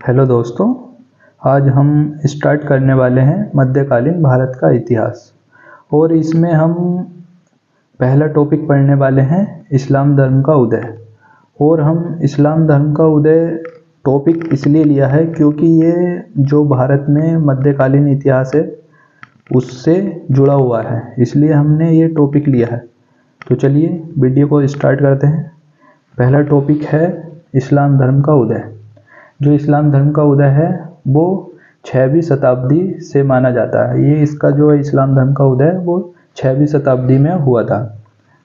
Hello दोस्तों, आज हम स्टार्ट करने वाले हैं मध्यकालीन भारत का इतिहास। और इसमें हम पहला टॉपिक पढ़ने वाले हैं इस्लाम धर्म का उदय। और हम इस्लाम धर्म का उदय टॉपिक इसलिए लिया है क्योंकि ये जो भारत में मध्यकालीन इतिहास है उससे जुड़ा हुआ है, इसलिए हमने ये टॉपिक लिया है। तो चलिए वीडियो को स्टार्ट करते हैं। पहला टॉपिक है इस्लाम धर्म का उदय। जो इस्लाम धर्म का उदय है वो 6वीं शताब्दी से माना जाता है। ये इसका जो है इस्लाम धर्म का उदय वो 6वीं शताब्दी में हुआ था,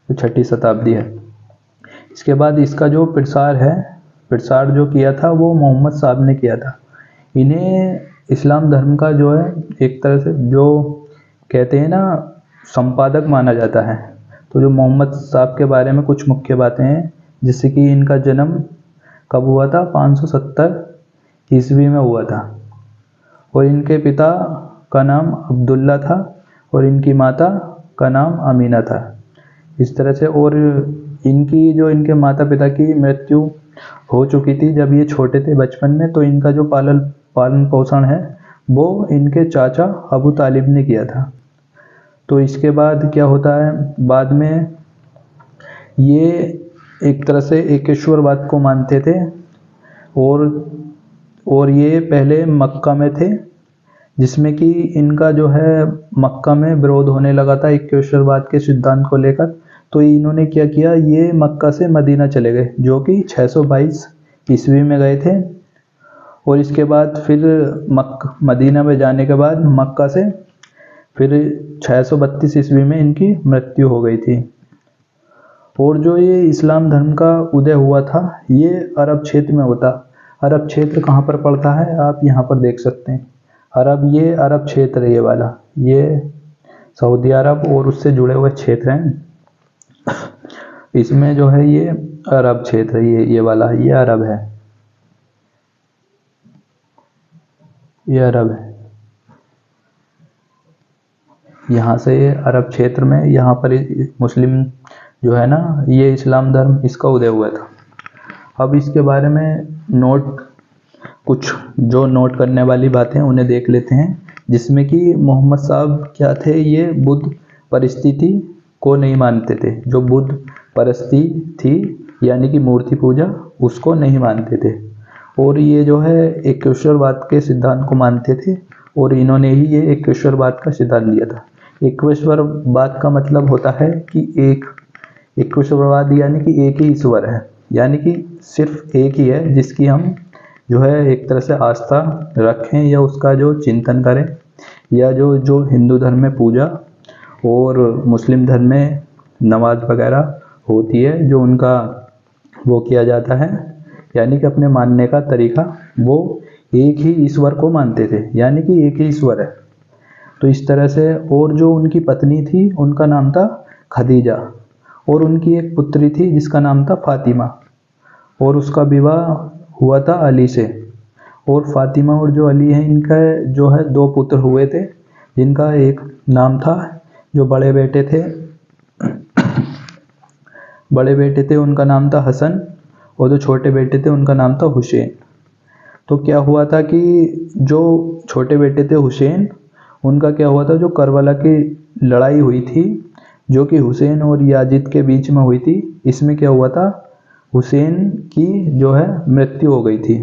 तो 6ठी शताब्दी है। इसके बाद इसका जो प्रसार जो किया था वो मोहम्मद साहब ने किया था। इन्हें इस्लाम धर्म का जो है एक तरह से जो कहते हैं ना संपादक माना जाता है। तो जो मोहम्मद साहब के बारे में कुछ मुख्य बातें हैं, जिससे कि इनका जन्म कब हुआ था, 570 ईस्वी में हुआ था। और इनके पिता का नाम अब्दुल्ला था और इनकी माता का नाम अमीना था। इस तरह से, और इनके माता पिता की मृत्यु हो चुकी थी जब ये छोटे थे बचपन में। तो इनका जो पालन पोषण है वो इनके चाचा अबू तालिब ने किया था। तो इसके बाद क्या होता है, बाद में ये एक तरह से एकेश्वरवाद को मानते थे और ये पहले मक्का में थे, जिसमें कि इनका जो है मक्का में विरोध होने लगा था एकेश्वरवाद के सिद्धांत को लेकर। तो इन्होंने क्या किया, ये मक्का से मदीना चले गए, जो कि 622 ईस्वी में गए थे। और इसके बाद फिर मदीना में जाने के बाद मक्का से फिर 632 ईस्वी में इनकी मृत्यु हो गई थी। और जो ये इस्लाम धर्म का उदय हुआ था ये अरब क्षेत्र में होता। अरब क्षेत्र कहाँ पर पड़ता है, आप यहाँ पर देख सकते हैं। ये अरब क्षेत्र है, ये वाला, ये सऊदी अरब और उससे जुड़े हुए क्षेत्र हैं। इसमें जो है ये अरब क्षेत्र है, ये वाला, ये अरब है, ये अरब है। यहाँ से अरब क्षेत्र में यहाँ पर मुस्लिम जो है ना, ये इस्लाम धर्म इसका उदय हुआ था। अब इसके बारे में कुछ जो नोट करने वाली बातें उन्हें देख लेते हैं, जिसमें कि मोहम्मद साहब क्या थे, ये बुद्ध परिस्थिति को नहीं मानते थे। जो बुद्ध परस्ती थी यानी कि मूर्ति पूजा, उसको नहीं मानते थे। और ये जो है एकेश्वरवाद के सिद्धांत को मानते थे और इन्होंने ही ये एकेश्वरवाद का सिद्धांत लिया था। एकेश्वरवाद का मतलब होता है कि एकेश्वरवाद यानी कि एक ही ईश्वर है, यानी कि सिर्फ एक ही है जिसकी हम जो है एक तरह से आस्था रखें या उसका जो चिंतन करें, या जो हिंदू धर्म में पूजा और मुस्लिम धर्म में नमाज वगैरह होती है, जो उनका वो किया जाता है, यानी कि अपने मानने का तरीका वो एक ही ईश्वर को मानते थे, यानी कि एक ही ईश्वर है। तो इस तरह से, और जो उनकी पत्नी थी उनका नाम था खदीजा, और उनकी एक पुत्री थी जिसका नाम था फातिमा, और उसका विवाह हुआ था अली से। और फातिमा और जो अली हैं, इनका जो है 2 पुत्र हुए थे, जिनका एक नाम था, जो बड़े बेटे थे उनका नाम था हसन, और जो छोटे बेटे थे उनका नाम था हुसैन। तो क्या हुआ था कि जो छोटे बेटे थे हुसैन, उनका क्या हुआ था, जो करबला की लड़ाई हुई थी जो कि हुसैन और याजिद के बीच में हुई थी, इसमें क्या हुआ था, हुसैन की जो है मृत्यु हो गई थी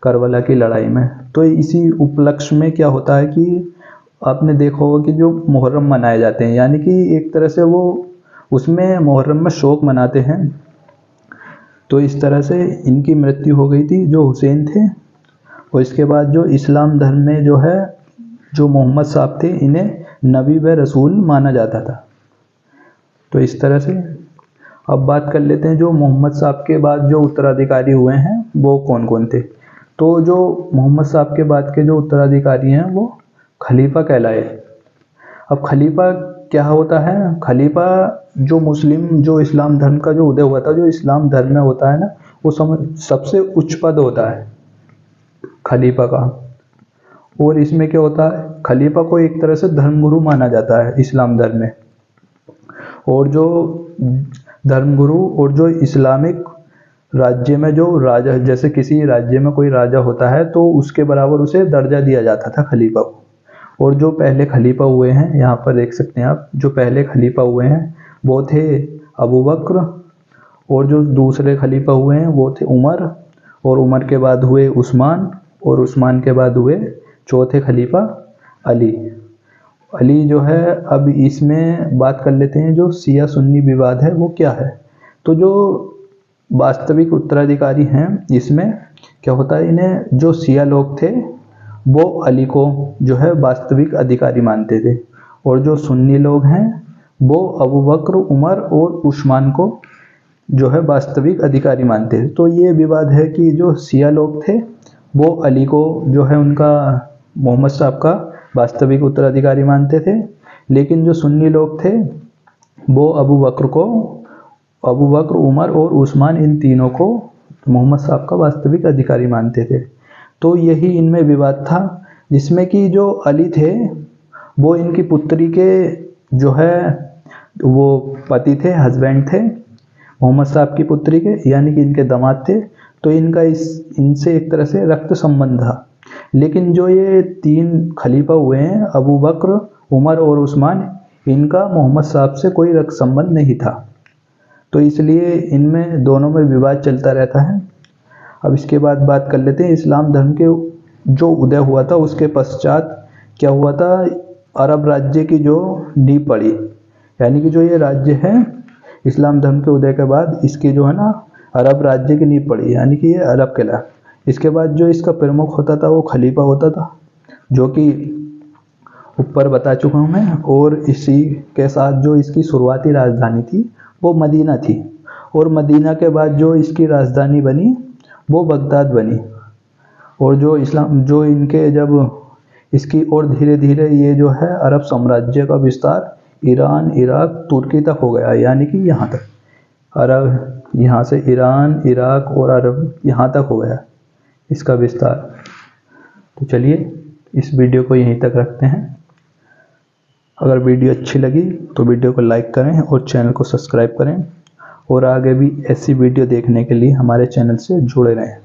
करबला की लड़ाई में। तो इसी उपलक्ष्य में क्या होता है कि आपने देखा होगा कि जो मुहर्रम मनाए जाते हैं, यानी कि एक तरह से वो उसमें मुहर्रम में शोक मनाते हैं। तो इस तरह से इनकी मृत्यु हो गई थी जो हुसैन थे। और इसके बाद जो इस्लाम धर्म में जो है, जो मोहम्मद साहब थे, इन्हें नबी व रसूल माना जाता था। तो इस तरह से अब बात कर लेते हैं जो मोहम्मद साहब के बाद जो उत्तराधिकारी हुए हैं वो कौन कौन थे। तो जो मोहम्मद साहब के बाद के जो उत्तराधिकारी हैं वो खलीफा कहलाए। अब खलीफा क्या होता है, खलीफा जो इस्लाम धर्म का जो उदय हुआ था, जो इस्लाम धर्म में होता है ना, वो सबसे उच्च पद होता है खलीफा का। और इसमें क्या होता है, खलीफा को एक तरह से धर्मगुरु माना जाता है इस्लाम धर्म में। और जो धर्मगुरु और जो इस्लामिक राज्य में जो राजा, जैसे किसी राज्य में कोई राजा होता है तो उसके बराबर उसे दर्जा दिया जाता था खलीफा को। और जो पहले खलीफा हुए हैं, यहाँ पर देख सकते हैं आप, जो पहले खलीफा हुए हैं वो थे अबू बकर, और जो दूसरे खलीफा हुए हैं वो थे उमर, और उमर के बाद हुए उस्मान, और उस्मान के बाद हुए चौथे खलीफा अली। अली जो है, अब इसमें बात कर लेते हैं जो शिया सुन्नी विवाद है वो क्या है। तो जो वास्तविक उत्तराधिकारी हैं इसमें क्या होता है, इन्हें जो शिया लोग थे वो अली को जो है वास्तविक अधिकारी मानते थे, और जो सुन्नी लोग हैं वो अबू बकर, उमर और उस्मान को जो है वास्तविक अधिकारी मानते थे। तो ये विवाद है कि जो शिया लोग थे वो अली को जो है उनका, मोहम्मद साहब का वास्तविक उत्तराधिकारी मानते थे, लेकिन जो सुन्नी लोग थे वो अबू बकर, उमर और उस्मान, इन तीनों को मोहम्मद साहब का वास्तविक अधिकारी मानते थे। तो यही इनमें विवाद था, जिसमें कि जो अली थे वो इनकी पुत्री के जो है वो पति थे, हस्बैंड थे मोहम्मद साहब की पुत्री के, यानी कि इनके दामाद थे। तो इनका इनसे एक तरह से रक्त संबंध था। लेकिन जो ये तीन खलीफा हुए हैं, अबू बकर, उमर और उस्मान, इनका मोहम्मद साहब से कोई रक्त संबंध नहीं था। तो इसलिए इनमें दोनों में विवाद चलता रहता है। अब इसके बाद बात कर लेते हैं इस्लाम धर्म के जो उदय हुआ था उसके पश्चात क्या हुआ था। अरब राज्य की जो नींव पड़ी, यानी कि जो ये राज्य है इस्लाम धर्म के उदय के बाद इसकी जो है ना अरब राज्य की नींव पड़ी, यानी कि ये अरब कहलाया। इसके बाद जो इसका प्रमुख होता था वो खलीफा होता था, जो कि ऊपर बता चुका हूँ मैं। और इसी के साथ जो इसकी शुरुआती राजधानी थी वो मदीना थी, और मदीना के बाद जो इसकी राजधानी बनी वो बगदाद बनी। और जो इनके जब इसकी और धीरे धीरे ये जो है अरब साम्राज्य का विस्तार ईरान, इराक, तुर्की तक हो गया, यानी कि यहाँ तक अरब, यहाँ से ईरान, इराक और अरब यहाँ तक हो गया इसका विस्तार। तो चलिए इस वीडियो को यहीं तक रखते हैं। अगर वीडियो अच्छी लगी तो वीडियो को लाइक करें और चैनल को सब्सक्राइब करें, और आगे भी ऐसी वीडियो देखने के लिए हमारे चैनल से जुड़े रहें।